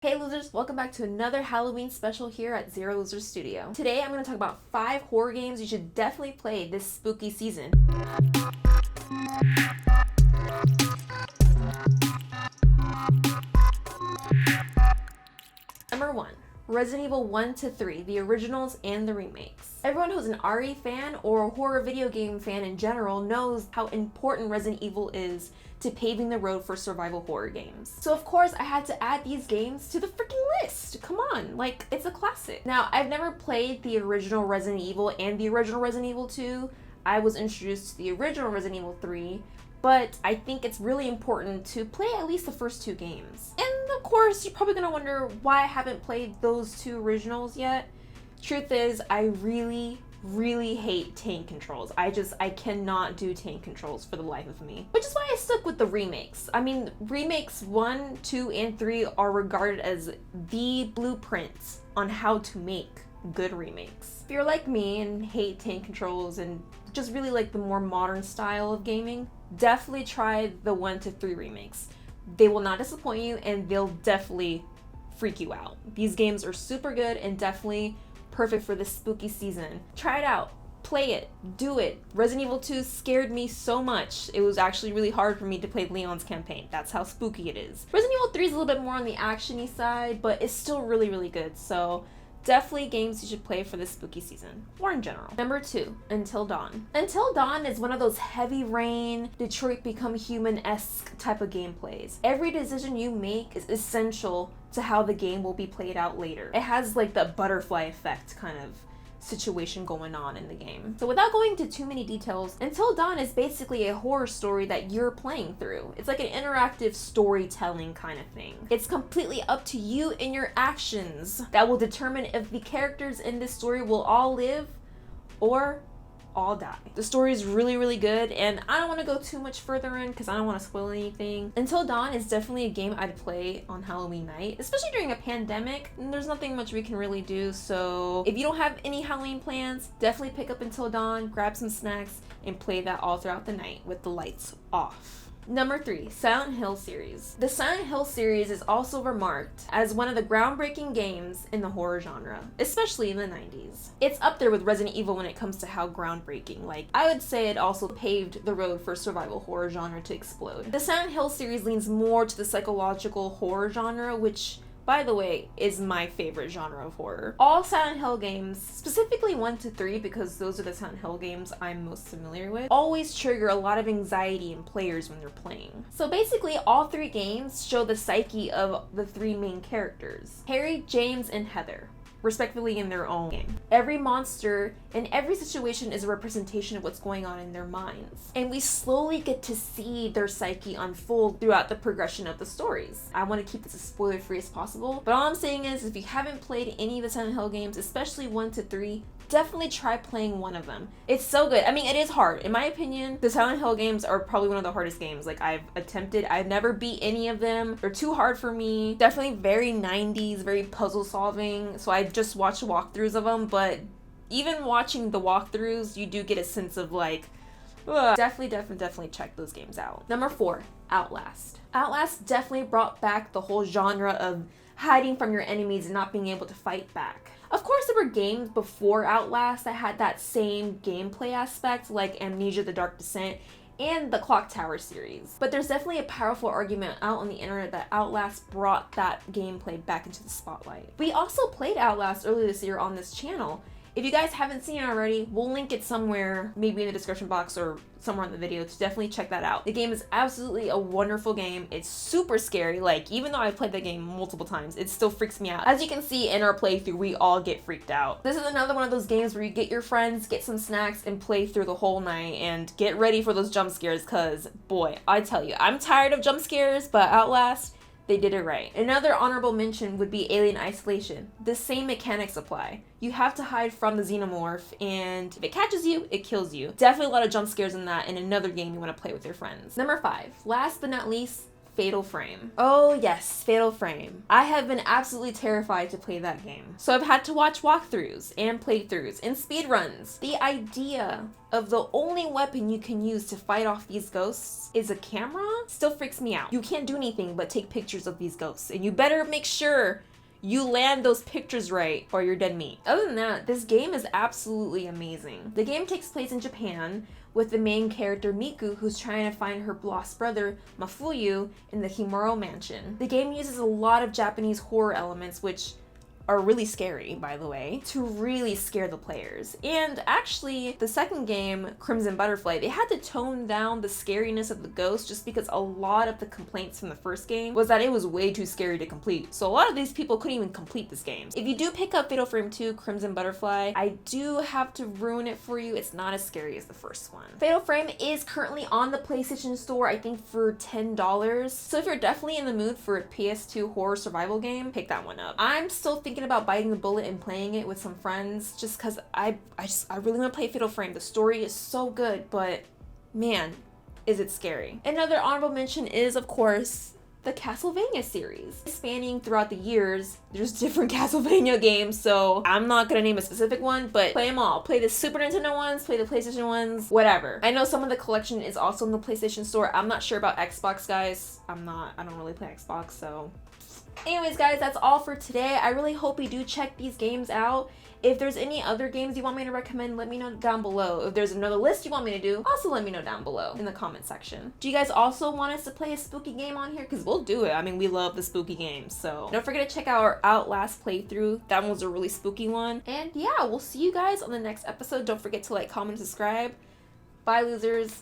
Hey losers, welcome back to another Halloween special here at Zero Losers Studio. Today I'm going to talk about 5 horror games you should definitely play this spooky season. Number 1. Resident Evil 1 to 3, the originals and the remakes. Everyone who's an RE fan or a horror video game fan in general knows how important Resident Evil is to paving the road for survival horror games. So of course I had to add these games to the freaking list. Come on, like, it's a classic. Now, I've never played the original Resident Evil and the original Resident Evil 2. I was introduced to the original Resident Evil 3, but I think it's really important to play at least the first 2 games. And of course, you're probably gonna wonder why I haven't played those 2 originals yet. Truth is, I really hate tank controls. I cannot do tank controls for the life of me. Which is why I stuck with the remakes. I mean, remakes 1, 2, and 3 are regarded as the blueprints on how to make good remakes. If you're like me and hate tank controls and just really like the more modern style of gaming, definitely try the 1 to 3 remakes. They will not disappoint you and they'll definitely freak you out. These games are super good and definitely perfect for this spooky season. Try it out, play it, do it. Resident Evil 2 scared me so much. It was actually really hard for me to play Leon's campaign. That's how spooky it is. Resident Evil 3 is a little bit more on the action-y side, but it's still really good. So definitely games you should play for this spooky season, or in general. Number 2, Until Dawn. Until Dawn is one of those heavy rain, Detroit Become Human-esque type of gameplays. Every decision you make is essential to how the game will be played out later. It has like the butterfly effect kind of situation going on in the game. So without going into too many details, Until Dawn is basically a horror story that you're playing through. It's like an interactive storytelling kind of thing. It's completely up to you and your actions that will determine if the characters in this story will all live or all die. The story is really good, and I don't want to go too much further in because I don't want to spoil anything. Until Dawn is definitely a game I'd play on Halloween night, especially during a pandemic. There's nothing much we can really do, so if you don't have any Halloween plans, definitely pick up Until Dawn, grab some snacks, and play that all throughout the night with the lights off. Number 3, Silent Hill series. The Silent Hill series is also remarked as one of the groundbreaking games in the horror genre, especially in the 90s. It's up there with Resident Evil when it comes to how groundbreaking. Like, I would say it also paved the road for survival horror genre to explode. The Silent Hill series leans more to the psychological horror genre, which, by the way, is my favorite genre of horror. All Silent Hill games, specifically 1 to 3, because those are the Silent Hill games I'm most familiar with, always trigger a lot of anxiety in players when they're playing. So basically, all 3 games show the psyche of the 3 main characters, Harry, James, and Heather, respectively in their own game. Every monster and every situation is a representation of what's going on in their minds. And we slowly get to see their psyche unfold throughout the progression of the stories. I want to keep this as spoiler-free as possible, but all I'm saying is if you haven't played any of the Silent Hill games, especially 1 to 3, definitely try playing one of them. It's so good. I mean, it is hard. In my opinion, the Silent Hill games are probably one of the hardest games. Like, I've never beat any of them. They're too hard for me. Definitely very 90s, very puzzle solving. So I just watched walkthroughs of them, but even watching the walkthroughs, you do get a sense of like, ugh. Definitely check those games out. Number 4, Outlast. Outlast definitely brought back the whole genre of hiding from your enemies and not being able to fight back. Of course, there were games before Outlast that had that same gameplay aspect, like Amnesia: The Dark Descent and the Clock Tower series. But there's definitely a powerful argument out on the internet that Outlast brought that gameplay back into the spotlight. We also played Outlast earlier this year on this channel. If you guys haven't seen it already, we'll link it somewhere, maybe in the description box or somewhere in the video, to definitely check that out. The game is absolutely a wonderful game. It's super scary. Like, even though I've played that game multiple times, it still freaks me out. As you can see in our playthrough, we all get freaked out. This is another one of those games where you get your friends, get some snacks, and play through the whole night, and get ready for those jump scares, cause boy, I tell you, I'm tired of jump scares, but Outlast, they did it right. Another honorable mention would be Alien Isolation. The same mechanics apply. You have to hide from the xenomorph, and if it catches you, it kills you. Definitely a lot of jump scares in that, and another game you want to play with your friends. Number 5, last but not least, Fatal Frame. Oh yes, Fatal Frame. I have been absolutely terrified to play that game. So I've had to watch walkthroughs and playthroughs and speedruns. The idea of the only weapon you can use to fight off these ghosts is a camera still freaks me out. You can't do anything but take pictures of these ghosts, and you better make sure you land those pictures right or you're dead meat. Other than that, this game is absolutely amazing. The game takes place in Japan with the main character Miku, who's trying to find her lost brother Mafuyu in the Himuro mansion. The game uses a lot of Japanese horror elements, which are really scary, by the way, to really scare the players. And actually, the second game, Crimson Butterfly, they had to tone down the scariness of the ghost just because a lot of the complaints from the first game was that it was way too scary to complete. So a lot of these people couldn't even complete this game. If you do pick up Fatal Frame 2, Crimson Butterfly, I do have to ruin it for you. It's not as scary as the first one. Fatal Frame is currently on the PlayStation Store, I think for $10. So if you're definitely in the mood for a PS2 horror survival game, pick that one up. I'm still thinking about biting the bullet and playing it with some friends just because I really want to play Fatal Frame. The story is so good, but man, is it scary. Another honorable mention is, of course, the Castlevania series. Spanning throughout the years, there's different Castlevania games, so I'm not gonna name a specific one, but play them all. Play the Super Nintendo ones, play the PlayStation ones, whatever. I know some of the collection is also in the PlayStation Store. I'm not sure about Xbox, guys. I don't really play Xbox, so. Anyways, guys, that's all for today. I really hope you do check these games out. If there's any other games you want me to recommend, let me know down below. If there's another list you want me to do, also let me know down below in the comment section. Do you guys also want us to play a spooky game on here? Because we'll do it. I mean, we love the spooky games. So don't forget to check out our Outlast playthrough. That one was a really spooky one. And yeah, we'll see you guys on the next episode. Don't forget to like, comment, subscribe. Bye, losers.